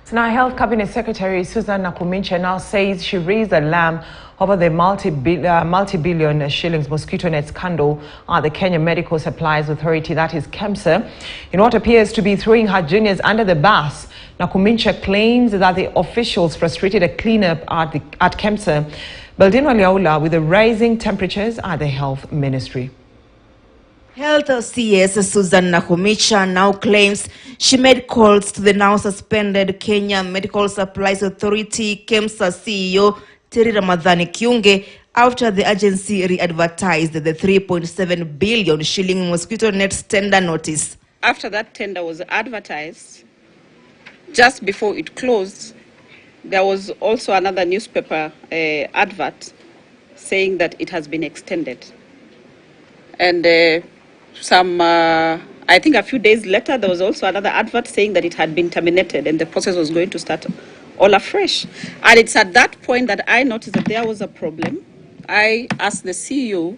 So now Health Cabinet Secretary Susan Nakhumicha now says she raised alarm over the multi-billion shillings mosquito net scandal at the Kenya Medical Supplies Authority, that is KEMSA, in what appears to be throwing her juniors under the bus. Nakhumicha claims that the officials frustrated a cleanup at KEMSA. Baldino Liaula with the rising temperatures at the Health Ministry. Health CS Susan Nakhumicha now claims she made calls to the now suspended Kenya Medical Supplies Authority KEMSA CEO Terry Ramadhani Kiunge after the agency re-advertised the 3.7 billion shilling mosquito net tender notice. After that tender was advertised, just before it closed, there was also another newspaper advert saying that it has been extended. And I think a few days later, there was also another advert saying that it had been terminated and the process was going to start all afresh. And it's at that point that I noticed that there was a problem. I asked the CEO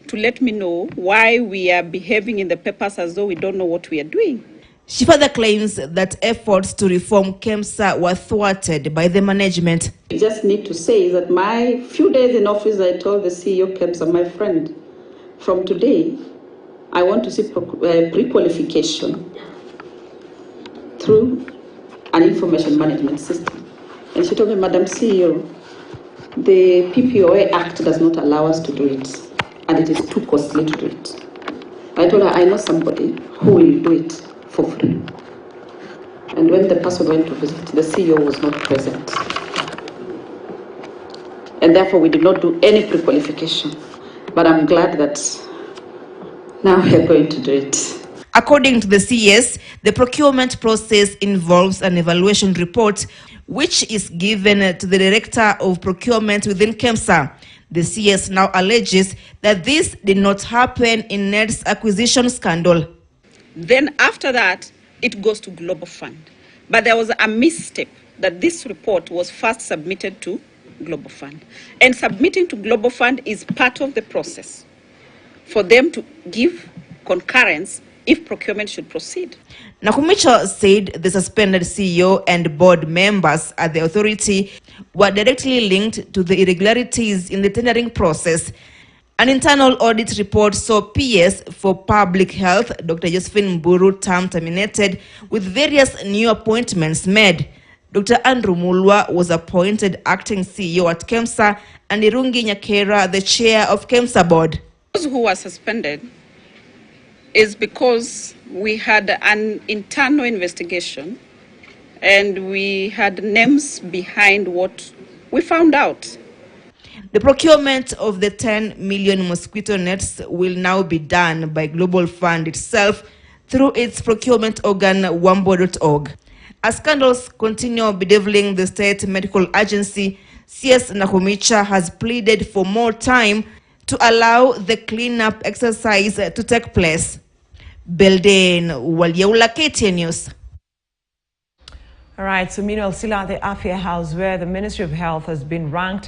to let me know why we are behaving in the papers as though we don't know what we are doing. She further claims that efforts to reform KEMSA were thwarted by the management. I just need to say that my few days in office, I told the CEO KEMSA, my friend, from today, I want to see pre-qualification through an information management system. And she told me, Madam CEO, the PPOA Act does not allow us to do it, and it is too costly to do it. I told her, I know somebody who will do it for free. And when the person went to visit, the CEO was not present. And therefore, we did not do any pre-qualification. But I'm glad that now we are going to do it. According to the CS, the procurement process involves an evaluation report which is given to the Director of Procurement within KEMSA. The CS now alleges that this did not happen in NED's acquisition scandal. Then after that, it goes to Global Fund. But there was a misstep that this report was first submitted to Global Fund. And submitting to Global Fund is part of the process for them to give concurrence if procurement should proceed. Nakhumicha said the suspended CEO and board members at the authority were directly linked to the irregularities in the tendering process. An internal audit report saw PS for Public Health, Dr. Josephine Mburu, term terminated with various new appointments made. Dr. Andrew Mulwa was appointed acting CEO at KEMSA and Irungi Nyakera the chair of KEMSA board. Those who were suspended is because we had an internal investigation and we had names behind what we found out. The procurement of the 10 million mosquito nets will now be done by Global Fund itself through its procurement organ wambo.org. As scandals continue bedeviling the state medical agency, CS Nakhumicha has pleaded for more time to allow the cleanup exercise to take place. Belden Walieula, KTN News. All right, so meanwhile, still at the Afia House, where the Ministry of Health has been ranked